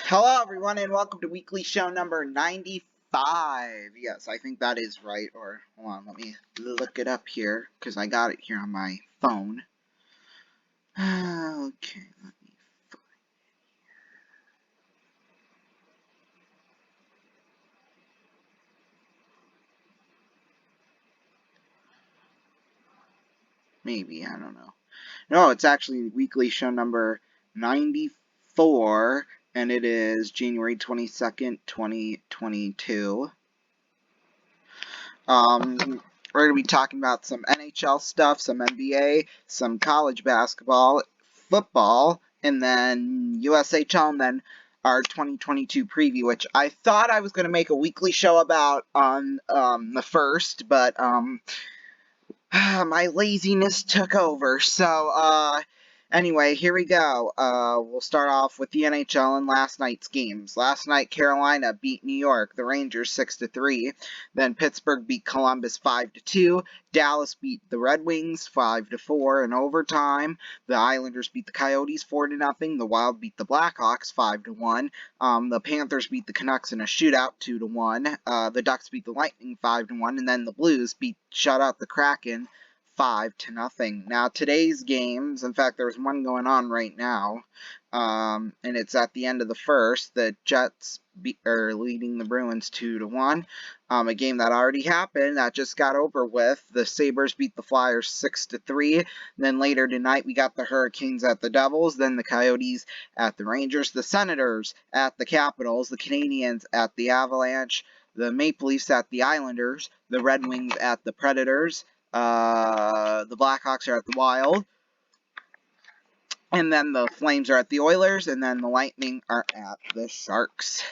Hello, everyone, and welcome to weekly show number 95. Yes, I think that is right. Or, hold on, let me look it up here, because I got it here on my phone. Okay, let me find maybe, I don't know. No, it's actually weekly show number 94, and it is January 22nd, 2022. We're going to be talking about some NHL stuff, some NBA, some college basketball, football, and then USHL, and then our 2022 preview, which I thought I was going to make a weekly show about on the 1st, but my laziness took over. So, anyway, here we go. We'll start off with the NHL and last night's games. Last night, Carolina beat New York, the Rangers 6-3. Then Pittsburgh beat Columbus 5-2. Dallas beat the Red Wings 5-4 in overtime. The Islanders beat the Coyotes 4-0. The Wild beat the Blackhawks 5-1. The Panthers beat the Canucks in a shootout 2-1. The Ducks beat the Lightning 5-1, and then the Blues shut out the Kraken 5-0. Now today's games, in fact, there's one going on right now, and it's at the end of the first. The Jets are leading the Bruins 2-1. A game that already happened, that just got over with. The Sabres beat the Flyers 6-3. Then later tonight, we got the Hurricanes at the Devils, then the Coyotes at the Rangers, the Senators at the Capitals, the Canadiens at the Avalanche, the Maple Leafs at the Islanders, the Red Wings at the Predators, the Blackhawks are at the Wild, and then the Flames are at the Oilers, and then the Lightning are at the Sharks.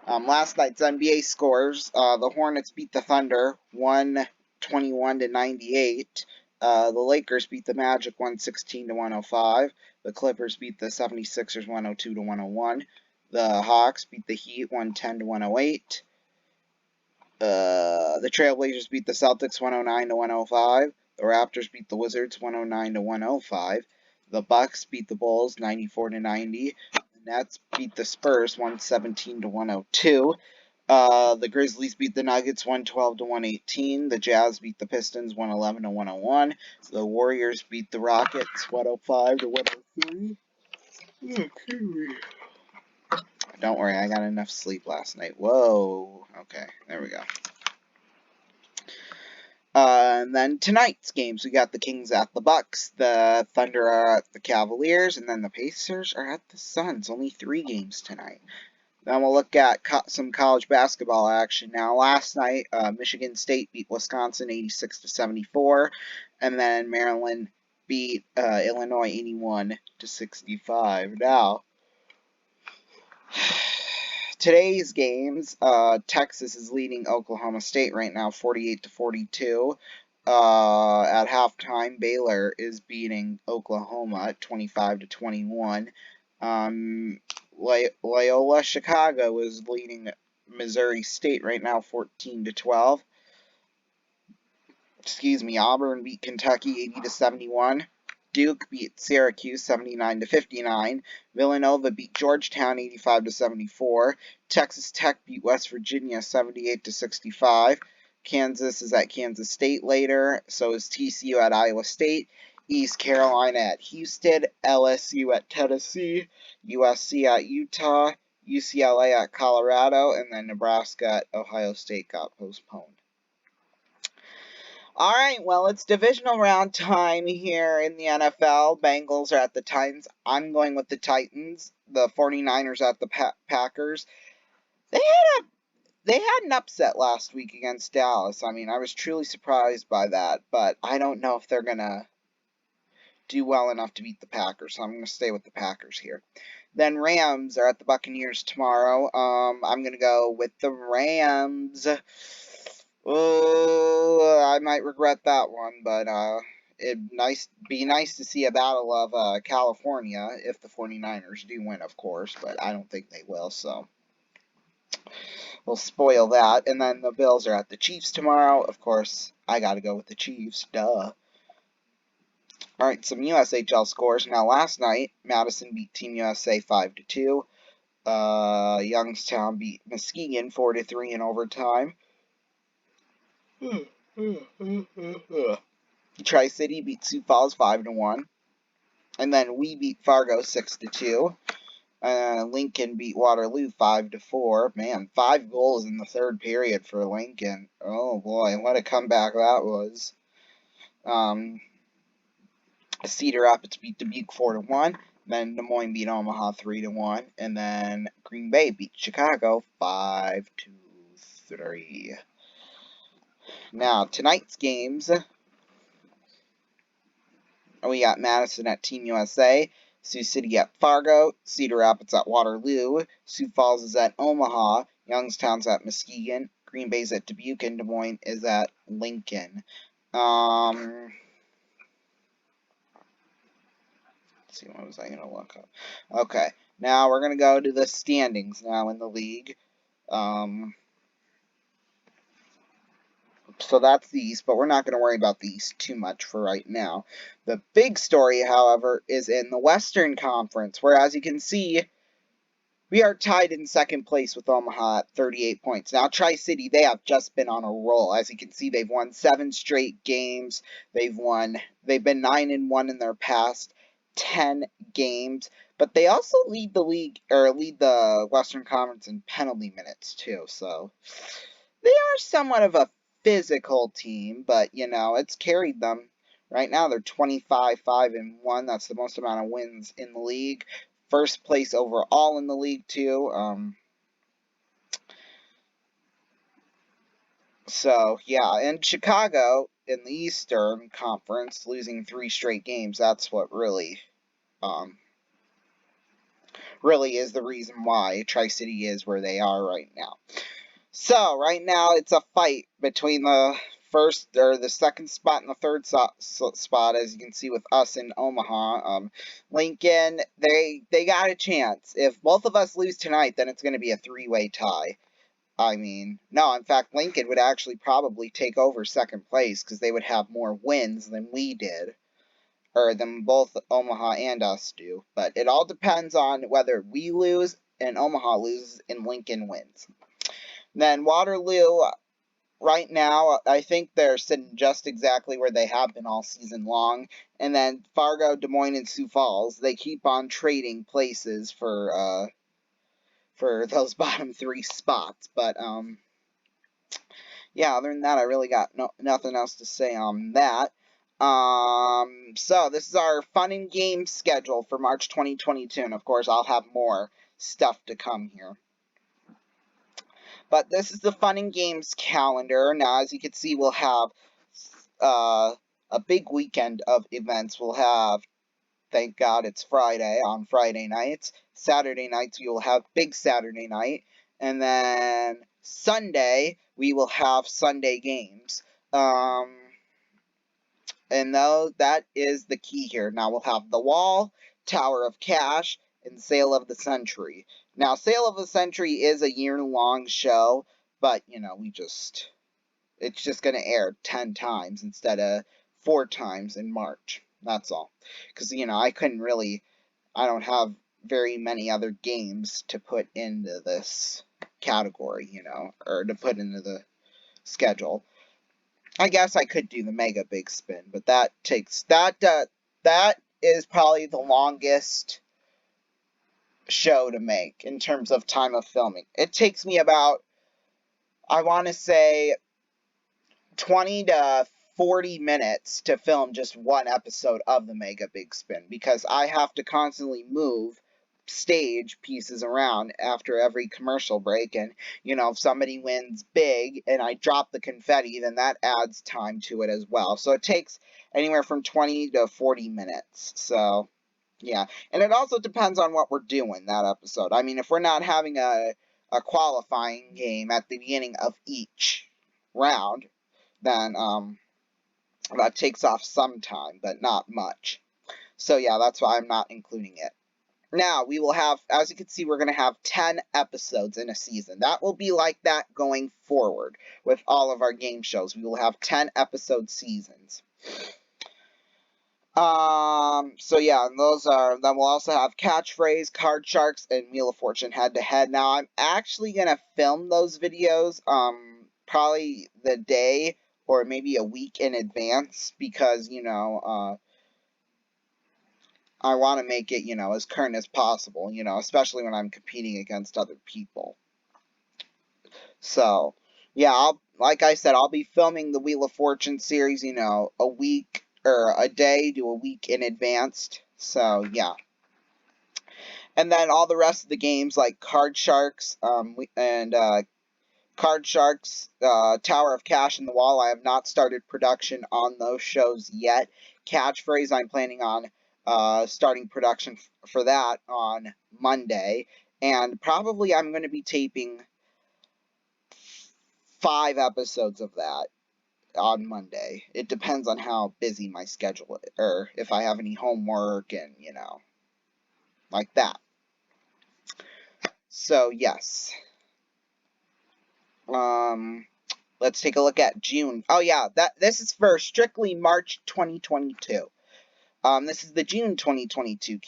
Last night's NBA scores, the Hornets beat the Thunder 121-98. The Lakers beat the Magic 116-105. The Clippers beat the 76ers 102-101. The Hawks beat the Heat 110-108. The Trailblazers beat the Celtics 109-105. The Raptors beat the Wizards 109-105. The Bucks beat the Bulls 94-90. The Nets beat the Spurs 117-102. The Grizzlies beat the Nuggets 112-118. The Jazz beat the Pistons 111-101. The Warriors beat the Rockets 105-103. Don't worry, I got enough sleep last night. Whoa. Okay, there we go. And then tonight's games, we got the Kings at the Bucks, the Thunder are at the Cavaliers, and then the Pacers are at the Suns. Only 3 games tonight. Then we'll look at some college basketball action. Now, last night, Michigan State beat Wisconsin 86-74, and then Maryland beat Illinois 81-65. Now, today's games, Texas is leading Oklahoma State right now 48-42. At halftime, Baylor is beating Oklahoma 25-21. Loyola Chicago is leading Missouri State right now 14-12. Auburn beat Kentucky 80-71. Duke beat Syracuse 79-59. Villanova beat Georgetown 85-74. Texas Tech beat West Virginia 78-65. Kansas is at Kansas State later. So is TCU at Iowa State. East Carolina at Houston. LSU at Tennessee. USC at Utah. UCLA at Colorado. And then Nebraska at Ohio State got postponed. Alright, well, it's divisional round time here in the NFL. Bengals are at the Titans. I'm going with the Titans. The 49ers at the Packers. They had an upset last week against Dallas. I mean, I was truly surprised by that, but I don't know if they're going to do well enough to beat the Packers, so I'm going to stay with the Packers here. Then Rams are at the Buccaneers tomorrow. I'm going to go with the Rams. Oh, I might regret that one, but it'd be nice to see a battle of California if the 49ers do win, of course, but I don't think they will, so we'll spoil that. And then the Bills are at the Chiefs tomorrow. Of course, I got to go with the Chiefs, duh. Alright, some USHL scores. Now, last night, Madison beat Team USA 5-2. Youngstown beat Muskegon 4-3 in overtime. Tri-City beat Sioux Falls 5-1. And then we beat Fargo 6-2. Lincoln beat Waterloo 5-4. Man, 5 goals in the third period for Lincoln. Oh boy, what a comeback that was. Cedar Rapids beat Dubuque 4-1. Then Des Moines beat Omaha 3-1. And then Green Bay beat Chicago 5-3. Now, tonight's games. We got Madison at Team USA, Sioux City at Fargo, Cedar Rapids at Waterloo, Sioux Falls is at Omaha, Youngstown's at Muskegon, Green Bay's at Dubuque, and Des Moines is at Lincoln. Let's see, what was I going to look up? Okay, now we're going to go to the standings now in the league. So that's the East, but we're not going to worry about the East too much for right now. The big story, however, is in the Western Conference, where, as you can see, we are tied in second place with Omaha at 38 points. Now, Tri-City, they have just been on a roll. As you can see, they've won 7 straight games. They've been 9-1 in their past 10 games. But they also lead the league, or lead the Western Conference in penalty minutes, too. So, they are somewhat of a physical team, but, you know, it's carried them. Right now, they're 25-5-1. That's the most amount of wins in the league. First place overall in the league, too. So, yeah. And Chicago, in the Eastern Conference, losing 3 straight games, that's what really is the reason why Tri-City is where they are right now. So, right now, it's a fight between the second spot and the third spot, as you can see with us in Omaha. Lincoln, they got a chance. If both of us lose tonight, then it's going to be a 3-way tie. I mean, no, in fact, Lincoln would actually probably take over second place because they would have more wins than we did, or than both Omaha and us do. But it all depends on whether we lose and Omaha loses and Lincoln wins. Then Waterloo, right now, I think they're sitting just exactly where they have been all season long. And then Fargo, Des Moines, and Sioux Falls, they keep on trading places for those bottom 3 spots. But, yeah, other than that, I really got nothing else to say on that. So this is our fun and games schedule for March 2022. And, of course, I'll have more stuff to come here. But this is the fun and games calendar. Now, as you can see, we'll have a big weekend of events. We'll have, thank God it's Friday, on Friday nights. Saturday nights, we will have Big Saturday Night. And then Sunday, we will have Sunday games. And though that is the key here. Now, we'll have The Wall, Tower of Cash, and Sale of the Century. Now, Sale of the Century is a year-long show, but, you know, it's just going to air 10 times instead of 4 times in March. That's all. Because, you know, I don't have very many other games to put into this category, you know, or to put into the schedule. I guess I could do the Mega Big Spin, but that is probably the longest show to make in terms of time of filming. It takes me about, I want to say, 20 to 40 minutes to film just one episode of the Mega Big Spin, because I have to constantly move stage pieces around after every commercial break, and, you know, if somebody wins big and I drop the confetti, then that adds time to it as well. So it takes anywhere from 20 to 40 minutes. So, yeah. And it also depends on what we're doing that episode. I mean, if we're not having a qualifying game at the beginning of each round, then that takes off some time, but not much. So yeah, that's why I'm not including it. Now, we will have, as you can see, we're going to have 10 episodes in a season. That will be like that going forward with all of our game shows. We will have 10 episode seasons. So yeah, and those are, then we'll also have Catchphrase, Card Sharks, and Wheel of Fortune head to head. Now, I'm actually gonna film those videos, probably the day or maybe a week in advance because, I want to make it, as current as possible, especially when I'm competing against other people. So, yeah, like I said, I'll be filming the Wheel of Fortune series, a week or a day to a week in advance. So, yeah. And then all the rest of the games like Card Sharks Card Sharks, Tower of Cash and the Wall, I have not started production on those shows yet. Catchphrase, I'm planning on starting production for that on Monday. And probably I'm going to be taping 5 episodes of that on Monday. It depends on how busy my schedule is, or if I have any homework and, like that. So, yes. Let's take a look at June. Oh yeah, this is for strictly March 2022. This is the June 2022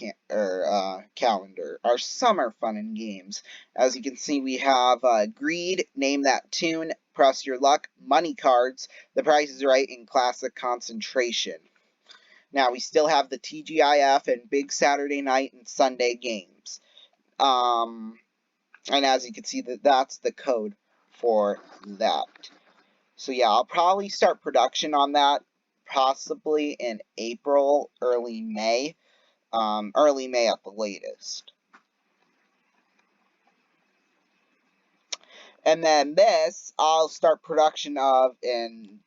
calendar. Our summer fun and games. As you can see, we have Greed, Name That Tune, Press Your Luck, Money Cards, The Price is Right, and Classic Concentration. Now we still have the TGIF and Big Saturday Night and Sunday games. And as you can see, that's the code for that. So yeah, I'll probably start production on that possibly in April, early May at the latest. And then this, I'll start production of in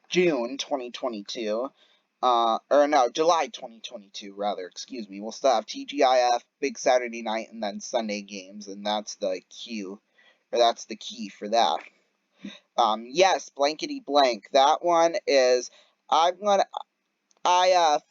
June 2022. Or no, July 2022, rather, excuse me. We'll still have TGIF, Big Saturday Night, and then Sunday games, and that's the key for that. Yes, Blankety Blank. That one is, I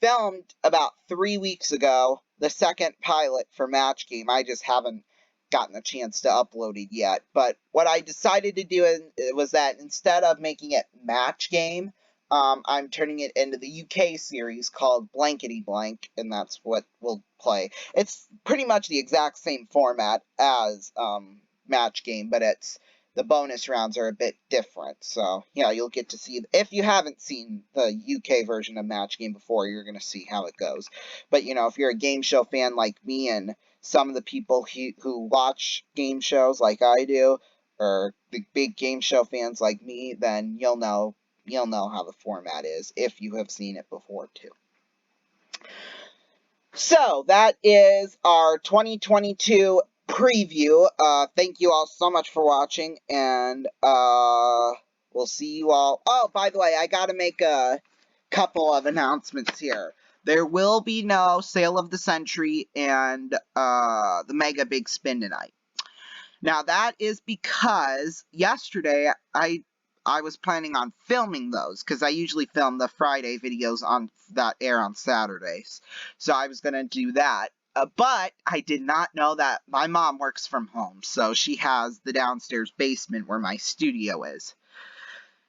filmed about 3 weeks ago the second pilot for Match Game. I just haven't gotten a chance to upload it yet. But what I decided to do was that instead of making it Match Game, I'm turning it into the UK series called Blankety Blank, and that's what we'll play. It's pretty much the exact same format as Match Game, but the bonus rounds are a bit different. So, yeah, you'll get to see, if you haven't seen the UK version of Match Game before, you're going to see how it goes. But, if you're a game show fan like me and some of the people who watch game shows like I do, or the big game show fans like me, then you'll know how the format is if you have seen it before too. So, that is our 2022 preview. Thank you all so much for watching, and we'll see you all. Oh, by the way, I gotta make a couple of announcements here. There will be no Sale of the Century and the Mega Big Spin tonight. Now, that is because yesterday I was planning on filming those, because I usually film the Friday videos that air on Saturdays. So I was going to do that. But I did not know that my mom works from home, so she has the downstairs basement where my studio is.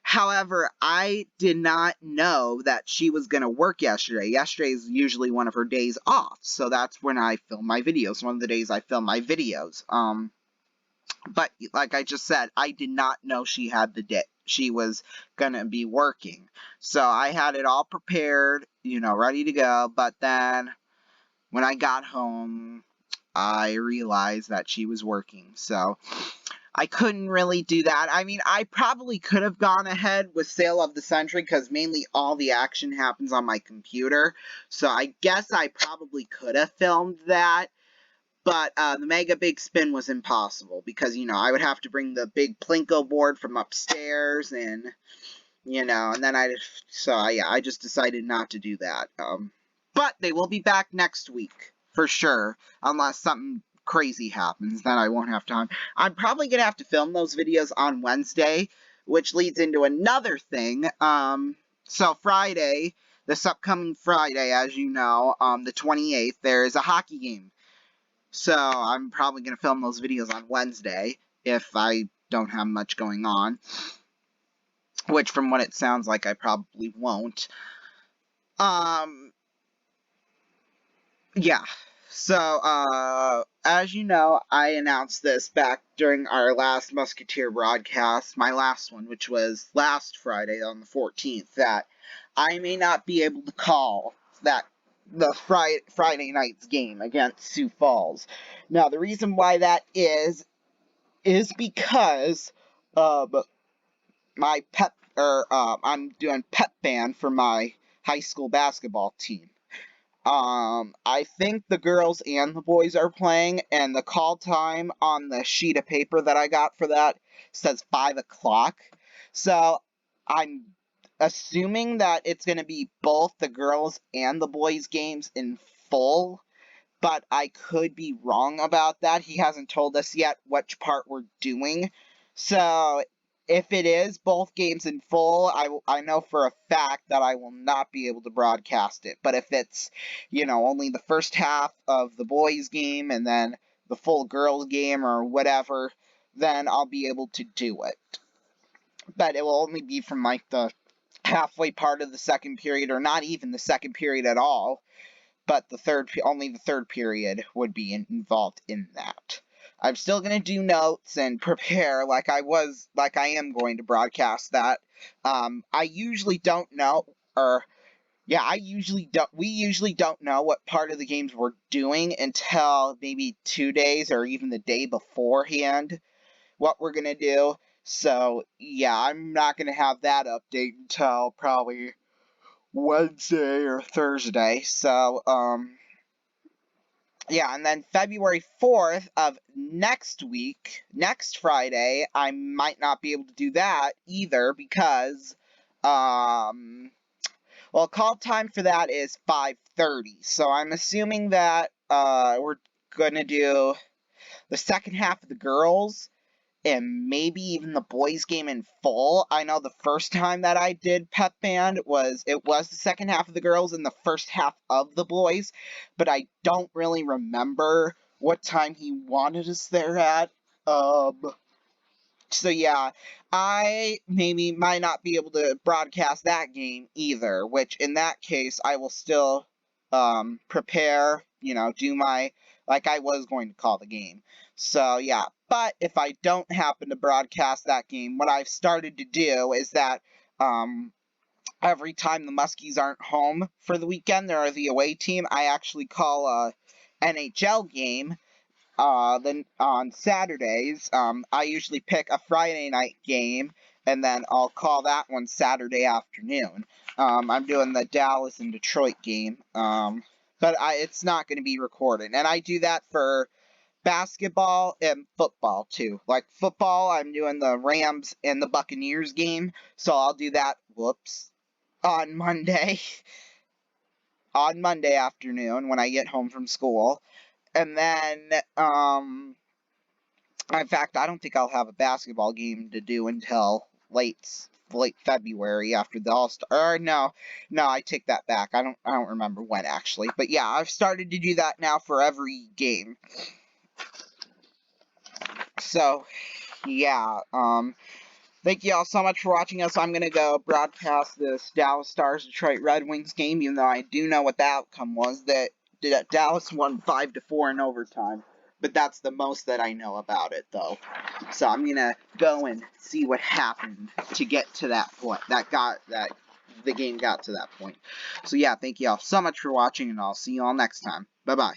However, I did not know that she was going to work yesterday. Yesterday is usually one of her days off, so that's when I film my videos. One of the days I film my videos. But like I just said, I did not know she was gonna be working. So I had it all prepared, ready to go. But then when I got home, I realized that she was working. So I couldn't really do that. I mean, I probably could have gone ahead with Sale of the Century because mainly all the action happens on my computer. So I guess I probably could have filmed that. But the Mega Big Spin was impossible because, I would have to bring the big Plinko board from upstairs and, and then I just decided not to do that. But they will be back next week for sure, unless something crazy happens, then I won't have time. I'm probably going to have to film those videos on Wednesday, which leads into another thing. So Friday, this upcoming Friday, as you know, the 28th, there is a hockey game. So I'm probably going to film those videos on Wednesday if I don't have much going on. Which, from what it sounds like, I probably won't. yeah. So, as you know, I announced this back during our last Musketeer broadcast, my last one, which was last Friday on the 14th, that I may not be able to call the Friday night's game against Sioux Falls. Now, the reason why that is because my I'm doing pep band for my high school basketball team. I think the girls and the boys are playing, and the call time on the sheet of paper that I got for that says 5 o'clock. So I'm assuming that it's going to be both the girls and the boys games in full, but I could be wrong about that. He hasn't told us yet which part we're doing. So if it is both games in full, I know for a fact that I will not be able to broadcast it. But if it's, only the first half of the boys game and then the full girls game or whatever, then I'll be able to do it. But it will only be from like the halfway part of the second period, or not even the second period at all, but only the third period would be involved in that. I'm still going to do notes and prepare like I am going to broadcast that. I usually don't know, we usually don't know what part of the games we're doing until maybe 2 days or even the day beforehand what we're going to do. So, yeah, I'm not going to have that update until probably Wednesday or Thursday. So, yeah, and then February 4th of next week, next Friday, I might not be able to do that either because, call time for that is 5:30. So I'm assuming that, we're gonna do the second half of the girls and maybe even the boys game in full. I know the first time that I did pep band it was the second half of the girls and the first half of the boys, but I don't really remember what time he wanted us there at. So yeah, I maybe might not be able to broadcast that game either, which in that case I will still prepare, do my like I was going to call the game. So yeah, but if I don't happen to broadcast that game, what I've started to do is that every time the Muskies aren't home for the weekend, they're the away team, I actually call a NHL game. Then on Saturdays, I usually pick a Friday night game, and then I'll call that one Saturday afternoon. I'm doing the Dallas and Detroit game, but it's not going to be recorded. And I do that for basketball and football, too. Like football, I'm doing the Rams and the Buccaneers game, so I'll do that, on Monday. On Monday afternoon when I get home from school. And then, in fact, I don't think I'll have a basketball game to do until late February after the All-Star. Or no, I take that back. I don't remember when actually. But yeah, I've started to do that now for every game. So, yeah, thank you all so much for watching us. I'm going to go broadcast this Dallas Stars Detroit Red Wings game, even though I do know what the outcome was, that Dallas won 5-4 in overtime. But that's the most that I know about it, though. So I'm going to go and see what happened to get to that point. The game got to that point. So yeah, thank you all so much for watching, and I'll see you all next time. Bye-bye.